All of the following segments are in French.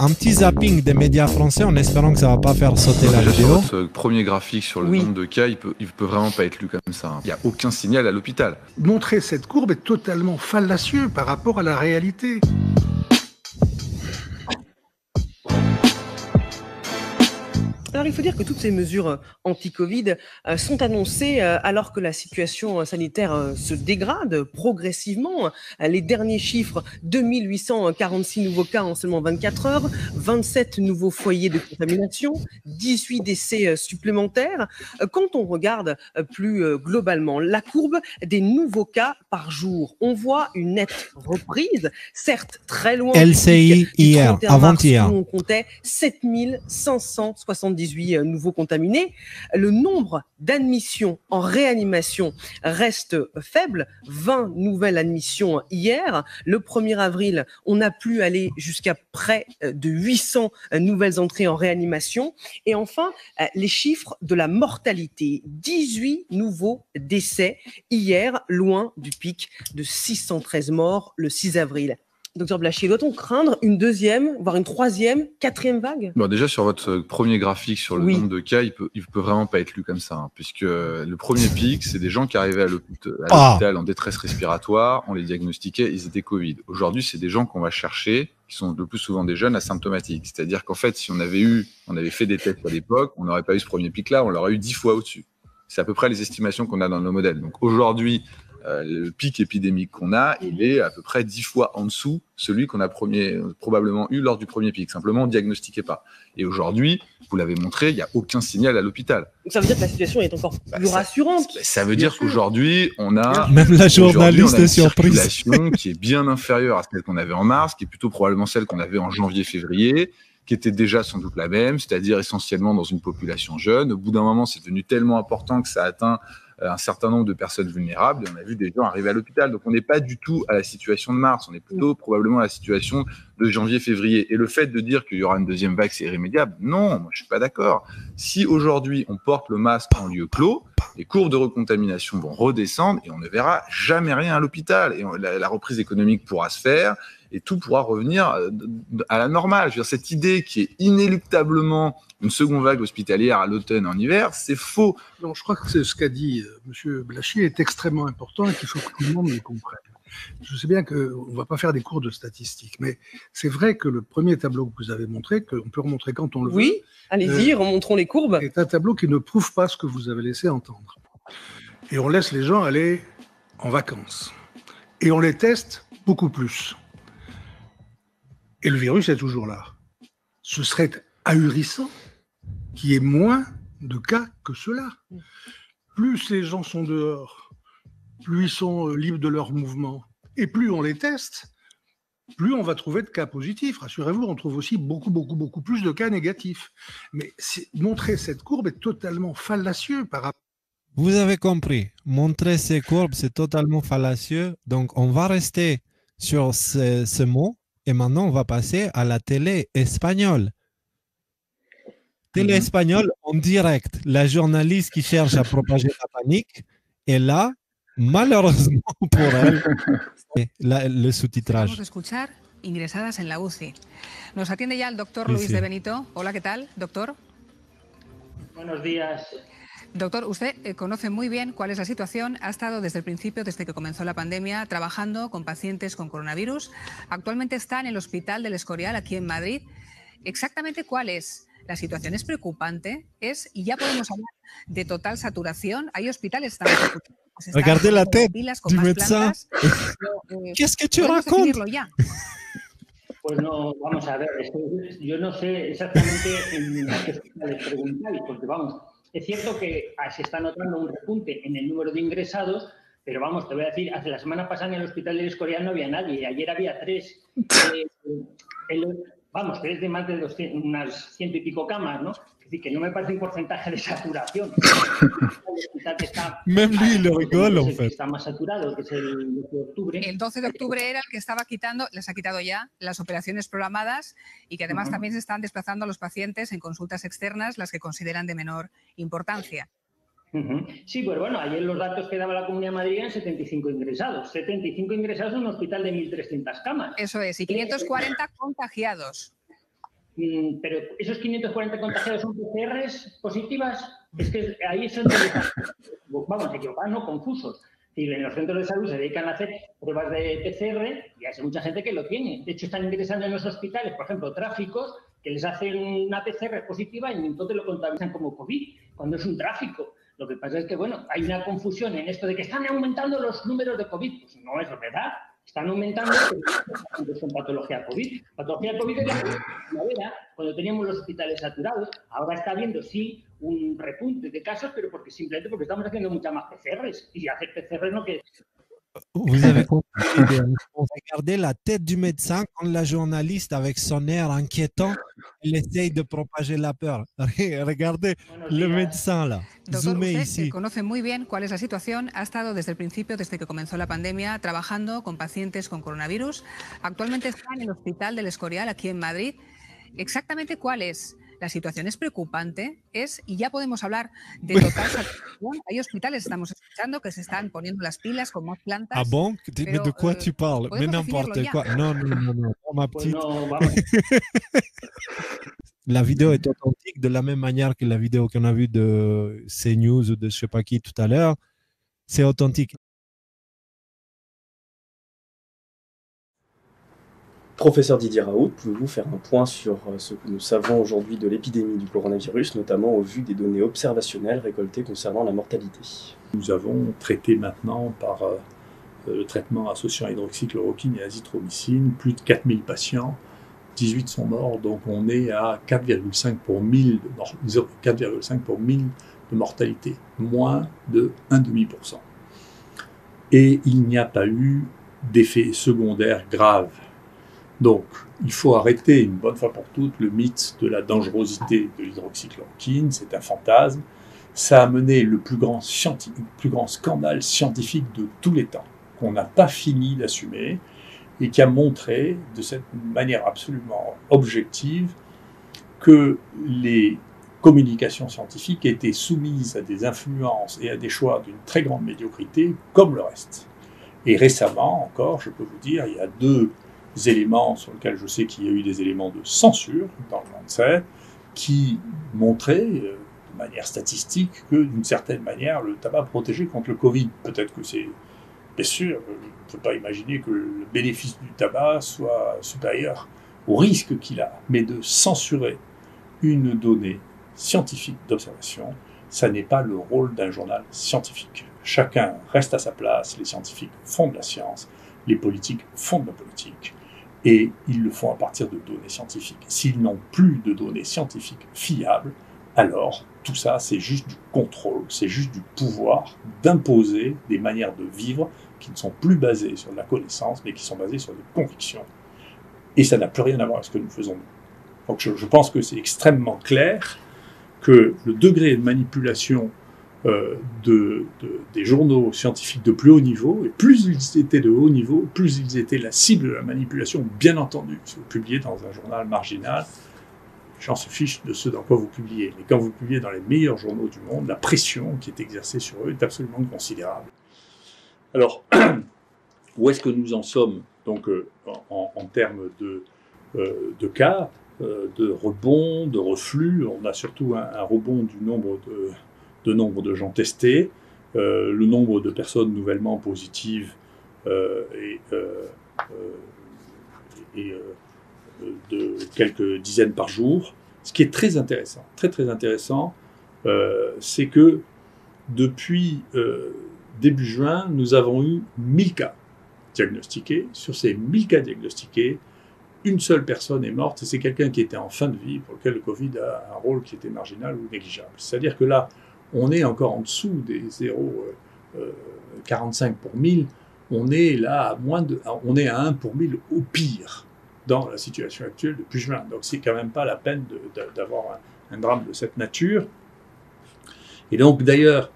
un petit zapping des médias français en espérant que ça va pas faire sauter la vidéo. Sur votre premier graphique sur le nombre de cas, il peut vraiment pas être lu comme ça. Il n'y a aucun signal à l'hôpital. Montrer cette courbe est totalement fallacieux par rapport à la réalité. Alors, il faut dire que toutes ces mesures anti-Covid sont annoncées alors que la situation sanitaire se dégrade progressivement. Les derniers chiffres, 2846 nouveaux cas en seulement 24 heures, 27 nouveaux foyers de contamination, 18 décès supplémentaires. Quand on regarde plus globalement la courbe des nouveaux cas par jour, on voit une nette reprise, certes très loin LCI hier, avant-hier. où on comptait 7578 nouveaux contaminés. Le nombre d'admissions en réanimation reste faible, 20 nouvelles admissions hier. Le 1er avril, on a pu aller jusqu'à près de 800 nouvelles entrées en réanimation. Et enfin, les chiffres de la mortalité, 18 nouveaux décès hier, loin du pic de 613 morts le 6 avril. Docteur Blachier, doit-on craindre une deuxième, voire une troisième, quatrième vague? Bon, déjà, sur votre premier graphique, sur le nombre de cas, il peut vraiment pas être lu comme ça, puisque le premier pic, c'est des gens qui arrivaient à l'hôpital en détresse respiratoire, on les diagnostiquait, ils étaient Covid. Aujourd'hui, c'est des gens qu'on va chercher, qui sont le plus souvent des jeunes asymptomatiques. C'est-à-dire qu'en fait, si on avait fait des tests à l'époque, on n'aurait pas eu ce premier pic-là, on l'aurait eu 10 fois au-dessus. C'est à peu près les estimations qu'on a dans nos modèles. Donc aujourd'hui, le pic épidémique qu'on a, il est à peu près 10 fois en dessous celui qu'on a probablement eu lors du premier pic. Simplement, on ne diagnostiquait pas. Et aujourd'hui, vous l'avez montré, il n'y a aucun signal à l'hôpital. Ça veut dire que la situation est encore plus rassurante. Ça veut dire qu'aujourd'hui, on a même la journaliste est surprise. Une circulation qui est bien inférieure à celle qu'on avait en mars, qui est plutôt probablement celle qu'on avait en janvier-février, qui était déjà sans doute la même, c'est-à-dire essentiellement dans une population jeune. Au bout d'un moment, c'est devenu tellement important que ça a atteint un certain nombre de personnes vulnérables, et on a vu des gens arriver à l'hôpital. Donc on n'est pas du tout à la situation de mars, on est plutôt probablement à la situation de janvier-février. Et le fait de dire qu'il y aura une deuxième vague, c'est irrémédiable, non, moi je suis pas d'accord. Si aujourd'hui on porte le masque en lieu clos, les courbes de recontamination vont redescendre et on ne verra jamais rien à l'hôpital. Et la reprise économique pourra se faire et tout pourra revenir à la normale. Je veux dire, cette idée qui est inéluctablement une seconde vague hospitalière à l'automne, en hiver, c'est faux. Non, je crois que ce qu'a dit M. Blachier est extrêmement important et qu'il faut que tout le monde le comprenne. Je sais bien qu'on ne va pas faire des cours de statistiques, mais c'est vrai que le premier tableau que vous avez montré, qu'on peut remontrer quand on le veut. Oui, allez-y, remontrons les courbes. C'est un tableau qui ne prouve pas ce que vous avez laissé entendre. Et on laisse les gens aller en vacances. Et on les teste beaucoup plus. Et le virus est toujours là. Ce serait ahurissant qu'il y ait moins de cas que cela. Plus les gens sont dehors, plus ils sont libres de leurs mouvements, et plus on les teste, plus on va trouver de cas positifs. Rassurez-vous, on trouve aussi beaucoup plus de cas négatifs. Mais montrer cette courbe est totalement fallacieux par rapport... Vous avez compris, montrer ces courbes, c'est totalement fallacieux. Donc, on va rester sur ce mot. Et maintenant, on va passer à la télé espagnole. Télé espagnole en direct. La journaliste qui cherche à propager la panique est là, malheureusement pour elle, le sous-titrage. Vamos a escuchar ingresadas en la UCI. Nos atiende ya el doctor Luis de Benito. Hola, ¿qué tal, doctor? Buenos días. Doctor, usted conoce muy bien cuál es la situación. Ha estado desde el principio, desde que comenzó la pandemia, trabajando con pacientes con coronavirus. Actualmente está en el Hospital del Escorial, aquí en Madrid. ¿Exactamente cuál es? La situación es preocupante. Y ya podemos hablar de total saturación. Hay hospitales tan Regardez la tête du médecin. Qu'est-ce que tu racontes? Pues no, vamos a ver, yo no sé exactamente en qué hospitales preguntáis, porque vamos, es cierto que se está notando un repunte en el número de ingresados, pero vamos, te voy a decir, la semana pasada en el Hospital del Escorial no había nadie, ayer había 3. Vamos, 3 de más de 200, unas 100 y pico camas, ¿no? Es decir, que no me parece un porcentaje de saturación. Même lui, il rigole, en fait. Está más saturado, que es el 12 de octubre. El 12 de octubre era el que estaba quitando, les ha quitado ya las operaciones programadas y que además también se están desplazando a los pacientes en consultas externas, las que consideran de menor importancia. Sí, pues bueno, ayer los datos que daba la Comunidad de Madrid eran 75 ingresados. 75 ingresados en un hospital de 1.300 camas. Eso es, y 540 contagiados. Pero esos 540 contagiados son PCRs positivas, es que ahí son donde están, vamos, equivocados, no confusos. Es decir, en los centros de salud se dedican a hacer pruebas de PCR y hay mucha gente que lo tiene. De hecho, están ingresando en los hospitales, por ejemplo, tráficos, que les hacen una PCR positiva y entonces lo contabilizan como COVID, cuando es un tráfico. Lo que pasa es que, bueno, hay una confusión en esto de que están aumentando los números de COVID. Pues no es verdad. Están aumentando con patología COVID. Patología COVID es la primavera, cuando teníamos los hospitales saturados. Ahora está habiendo, sí, un repunte de casos, pero simplemente porque estamos haciendo muchas más PCRs. Y hacer PCR no que... Vous avez compris, regardez la tête du médecin quand la journaliste, avec son air inquiétant, elle essaye de propager la peur. Regardez le médecin là. Doctor, Zoomez usted ici. conoce muy bien cuál es la situación. Ha estado desde el principio, desde que comenzó la pandemia, trabajando con pacientes con coronavirus. Actualmente está en el Hospital del Escorial, aquí en Madrid. Exactamente cuál es. La situación es preocupante, y ya podemos hablar de total saturación. Hay hospitales, estamos escuchando, que se están poniendo las pilas con más plantas. Ah bon? Mais de quoi tu parles? Mais n'importe quoi. Non, ma Pues petite. no, vamos. La vidéo est authentique de la même manière que la vidéo qu'on a vue de CNews ou de je sais pas qui tout à l'heure. C'est authentique. Professeur Didier Raoult, pouvez-vous faire un point sur ce que nous savons aujourd'hui de l'épidémie du coronavirus, notamment au vu des données observationnelles récoltées concernant la mortalité? Nous avons traité maintenant par le traitement associant hydroxychloroquine et azithromycine plus de 4000 patients, 18 sont morts, donc on est à 4,5 pour 1000 de mortalité, moins de 1,5%. Et il n'y a pas eu d'effets secondaires graves. Donc, il faut arrêter une bonne fois pour toutes le mythe de la dangerosité de l'hydroxychloroquine, c'est un fantasme. Ça a mené le plus grand scandale scientifique de tous les temps, qu'on n'a pas fini d'assumer, et qui a montré, de cette manière absolument objective, que les communications scientifiques étaient soumises à des influences et à des choix d'une très grande médiocrité, comme le reste. Et récemment encore, je peux vous dire, il y a 2 éléments sur lesquels je sais qu'il y a eu des éléments de censure dans le Lancet, qui montraient, de manière statistique, que d'une certaine manière, le tabac protégeait contre le Covid. Peut-être que c'est, bien sûr, on ne peut pas imaginer que le bénéfice du tabac soit supérieur au risque qu'il a, mais de censurer une donnée scientifique d'observation, ça n'est pas le rôle d'un journal scientifique. Chacun reste à sa place, les scientifiques font de la science, les politiques font de la politique, et ils le font à partir de données scientifiques. S'ils n'ont plus de données scientifiques fiables, alors tout ça c'est juste du contrôle, c'est juste du pouvoir d'imposer des manières de vivre qui ne sont plus basées sur de la connaissance, mais qui sont basées sur des convictions. Et ça n'a plus rien à voir avec ce que nous faisons. Donc je pense que c'est extrêmement clair que le degré de manipulation des journaux scientifiques de plus haut niveau, et plus ils étaient de haut niveau, plus ils étaient la cible de la manipulation, bien entendu. Si vous publiez dans un journal marginal, les gens se fichent de ce dans quoi vous publiez. Mais quand vous publiez dans les meilleurs journaux du monde, la pression qui est exercée sur eux est absolument considérable. Alors, où est-ce que nous en sommes donc, en termes de cas, de rebond, de reflux? On a surtout un rebond du nombre de gens testés, le nombre de personnes nouvellement positives de quelques dizaines par jour. Ce qui est très intéressant, très intéressant, c'est que depuis début juin, nous avons eu 1000 cas diagnostiqués. Sur ces 1000 cas diagnostiqués, une seule personne est morte, et c'est quelqu'un qui était en fin de vie, pour lequel le Covid a un rôle qui était marginal ou négligeable. C'est-à-dire que là, on est encore en dessous des 0,45 pour 1000, on est là on est à 1 pour 1000 au pire dans la situation actuelle depuis juin. Donc c'est quand même pas la peine d'avoir un drame de cette nature. Et donc d'ailleurs,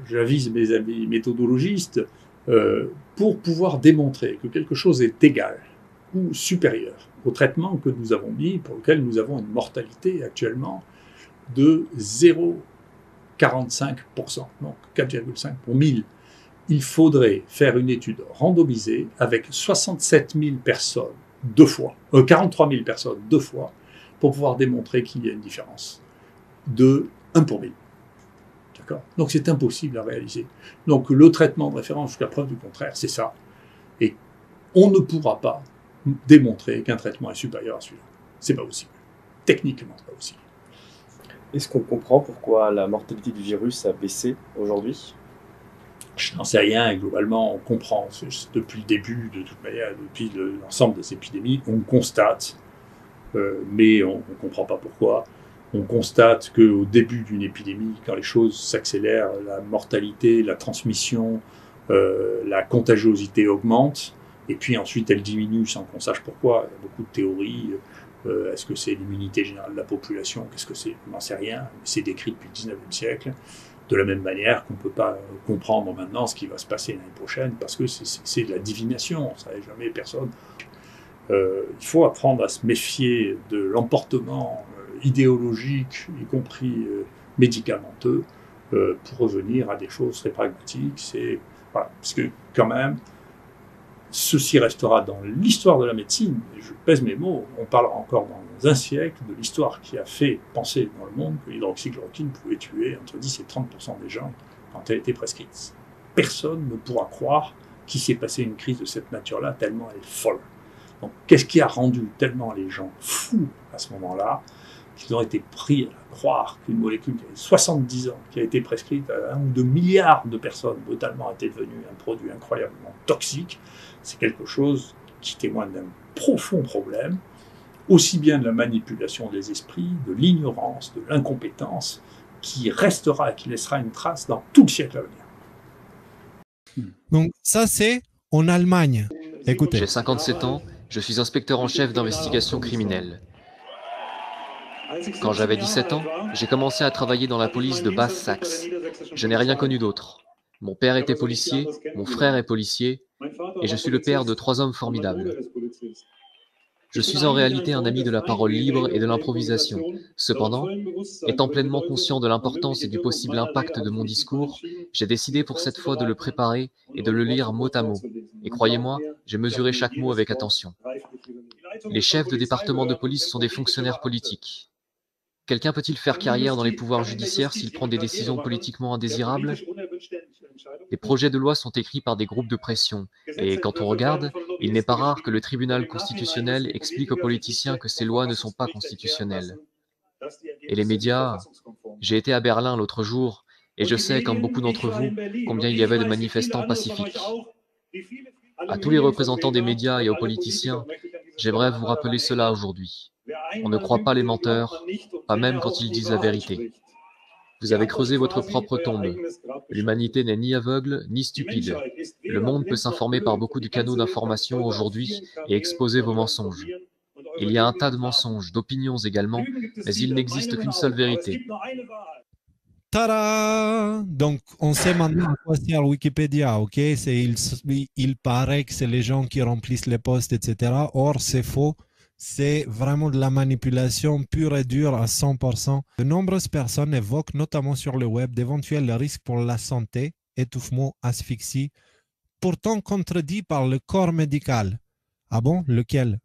j'avise mes amis méthodologistes pour pouvoir démontrer que quelque chose est égal ou supérieur au traitement que nous avons mis, pour lequel nous avons une mortalité actuellement de 0,45%, donc 4,5 pour 1000. Il faudrait faire une étude randomisée avec 67 000 personnes 43 000 personnes 2 fois, pour pouvoir démontrer qu'il y a une différence de 1 pour 1000. D'accord ? Donc c'est impossible à réaliser. Donc le traitement de référence jusqu'à preuve du contraire, c'est ça. Et on ne pourra pas démontrer qu'un traitement est supérieur à celui-là. C'est pas possible. Techniquement, c'est pas possible. Est-ce qu'on comprend pourquoi la mortalité du virus a baissé aujourd'hui ? Je n'en sais rien, et globalement, on comprend. Depuis le début, de toute manière, depuis l'ensemble des épidémies, on constate, mais on ne comprend pas pourquoi, on constate qu'au début d'une épidémie, quand les choses s'accélèrent, la mortalité, la transmission, la contagiosité augmente, et puis ensuite elle diminue sans qu'on sache pourquoi. Il y a beaucoup de théories. Est-ce que c'est l'immunité générale de la population ? Qu'est-ce que c'est ? On n'en sait rien. C'est décrit depuis le 19e siècle. De la même manière qu'on ne peut pas comprendre maintenant ce qui va se passer l'année prochaine, parce que c'est de la divination. On ne savait jamais personne. Il faut apprendre à se méfier de l'emportement idéologique, y compris médicamenteux, pour revenir à des choses très pragmatiques. Voilà, parce que quand même, ceci restera dans l'histoire de la médecine, et je pèse mes mots, on parlera encore dans un siècle de l'histoire qui a fait penser dans le monde que l'hydroxychloroquine pouvait tuer entre 10 et 30% des gens quand elle était prescrite. Personne ne pourra croire qu'il s'est passé une crise de cette nature-là, tellement elle est folle. Donc qu'est-ce qui a rendu tellement les gens fous à ce moment-là, qu'ils ont été pris à croire qu'une molécule qui avait 70 ans, qui a été prescrite à 1 ou 2 milliards de personnes, brutalement était devenue un produit incroyablement toxique. C'est quelque chose qui témoigne d'un profond problème, aussi bien de la manipulation des esprits, de l'ignorance, de l'incompétence, qui restera et qui laissera une trace dans tout le siècle à venir. Donc ça, c'est en Allemagne. Écoutez. J'ai 57 ans, je suis inspecteur en chef d'investigation criminelle. Quand j'avais 17 ans, j'ai commencé à travailler dans la police de Basse-Saxe. Je n'ai rien connu d'autre. Mon père était policier, mon frère est policier, et je suis le père de 3 hommes formidables. Je suis en réalité un ami de la parole libre et de l'improvisation. Cependant, étant pleinement conscient de l'importance et du possible impact de mon discours, j'ai décidé pour cette fois de le préparer et de le lire mot à mot. Et croyez-moi, j'ai mesuré chaque mot avec attention. Les chefs de département de police sont des fonctionnaires politiques. Quelqu'un peut-il faire carrière dans les pouvoirs judiciaires s'il prend des décisions politiquement indésirables ? Les projets de loi sont écrits par des groupes de pression, et quand on regarde, il n'est pas rare que le tribunal constitutionnel explique aux politiciens que ces lois ne sont pas constitutionnelles. Et les médias, j'ai été à Berlin l'autre jour, et je sais, comme beaucoup d'entre vous, combien il y avait de manifestants pacifiques. À tous les représentants des médias et aux politiciens, j'aimerais vous rappeler cela aujourd'hui. On ne croit pas les menteurs, pas même quand ils disent la vérité. Vous avez creusé votre propre tombe. L'humanité n'est ni aveugle, ni stupide. Le monde peut s'informer par beaucoup de canaux d'information aujourd'hui et exposer vos mensonges. Il y a un tas de mensonges, d'opinions également, mais il n'existe qu'une seule vérité. Tada! Donc, on sait maintenant à quoi sert Wikipédia, ok? Il paraît que c'est les gens qui remplissent les postes, etc. Or, c'est faux. C'est vraiment de la manipulation pure et dure à 100%. De nombreuses personnes évoquent, notamment sur le web, d'éventuels risques pour la santé, étouffement, asphyxie, pourtant contredits par le corps médical. Ah bon? Lequel?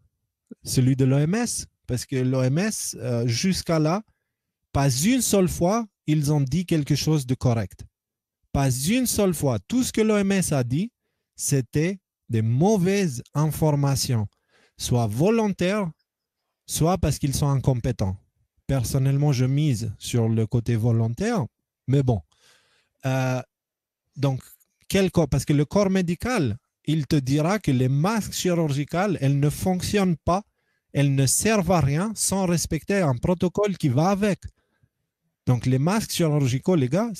Celui de l'OMS? Parce que l'OMS, jusqu'à là, pas une seule fois, ils ont dit quelque chose de correct. Pas une seule fois. Tout ce que l'OMS a dit, c'était des mauvaises informations, soit volontaires, soit parce qu'ils sont incompétents. Personnellement, je mise sur le côté volontaire, mais bon. Donc, parce que le corps médical, il te dira que les masques chirurgicales, elles ne fonctionnent pas, elles ne servent à rien sans respecter un protocole qui va avec. Donc, les masques chirurgicaux, les gars,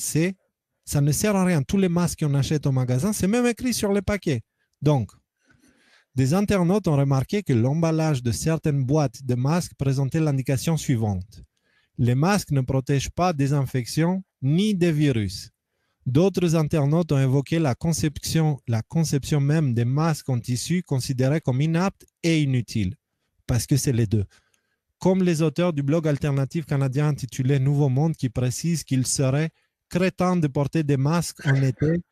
ça ne sert à rien. Tous les masques qu'on achète au magasin, c'est même écrit sur les paquets. Donc, des internautes ont remarqué que l'emballage de certaines boîtes de masques présentait l'indication suivante. Les masques ne protègent pas des infections ni des virus. D'autres internautes ont évoqué la conception même des masques en tissu considérés comme inaptes et inutiles, parce que c'est les deux. Comme les auteurs du blog alternatif canadien intitulé Nouveau Monde qui précisent qu'il serait crétin de porter des masques en été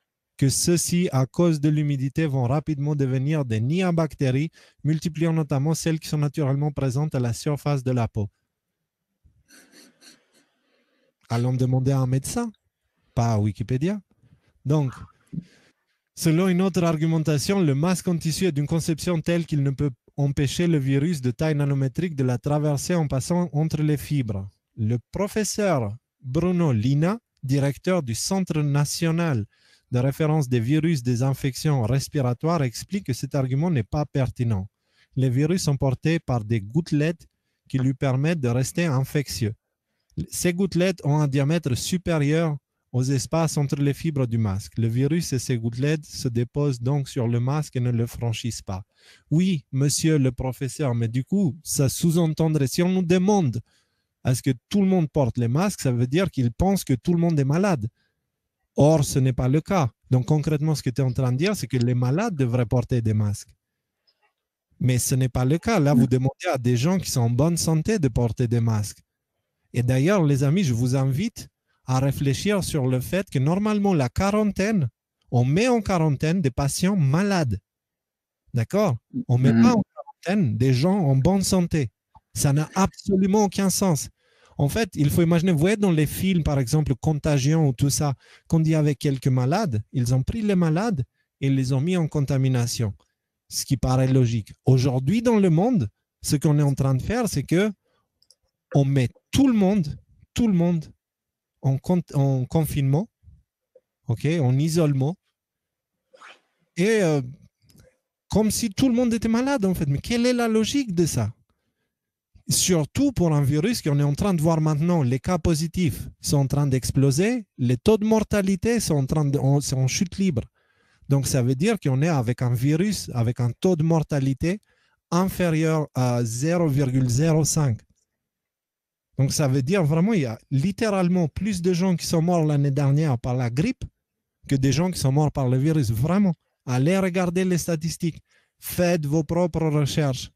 que ceux-ci, à cause de l'humidité, vont rapidement devenir des nids à bactéries, multipliant notamment celles qui sont naturellement présentes à la surface de la peau. Allons demander à un médecin, pas à Wikipédia. Donc, selon une autre argumentation, le masque en tissu est d'une conception telle qu'il ne peut empêcher le virus de taille nanométrique de la traverser en passant entre les fibres. Le professeur Bruno Lina, directeur du Centre national de référence des virus des infections respiratoires, explique que cet argument n'est pas pertinent. Les virus sont portés par des gouttelettes qui lui permettent de rester infectieux. Ces gouttelettes ont un diamètre supérieur aux espaces entre les fibres du masque. Le virus et ses gouttelettes se déposent donc sur le masque et ne le franchissent pas. Oui, monsieur le professeur, mais du coup, ça sous-entendrait, si on nous demande à ce que tout le monde porte les masques, ça veut dire qu'ils pensent que tout le monde est malade. Or, ce n'est pas le cas. Donc, concrètement, ce que tu es en train de dire, c'est que les malades devraient porter des masques. Mais ce n'est pas le cas. Là, vous demandez à des gens qui sont en bonne santé de porter des masques. Et d'ailleurs, les amis, je vous invite à réfléchir sur le fait que normalement, la quarantaine, on met en quarantaine des patients malades. D'accord? On ne met pas en quarantaine des gens en bonne santé. Ça n'a absolument aucun sens. En fait, il faut imaginer, vous voyez dans les films, par exemple, Contagion ou tout ça, quand il y avait quelques malades, ils ont pris les malades et les ont mis en contamination, ce qui paraît logique. Aujourd'hui, dans le monde, ce qu'on est en train de faire, c'est que on met tout le monde en confinement, okay, en isolement, et comme si tout le monde était malade, en fait. Mais quelle est la logique de ça? Surtout pour un virus qu'on est en train de voir maintenant, les cas positifs sont en train d'exploser, les taux de mortalité sont en chute libre. Donc, ça veut dire qu'on est avec un virus, avec un taux de mortalité inférieur à 0,05. Donc, ça veut dire vraiment il y a littéralement plus de gens qui sont morts l'année dernière par la grippe que des gens qui sont morts par le virus. Vraiment, allez regarder les statistiques. Faites vos propres recherches.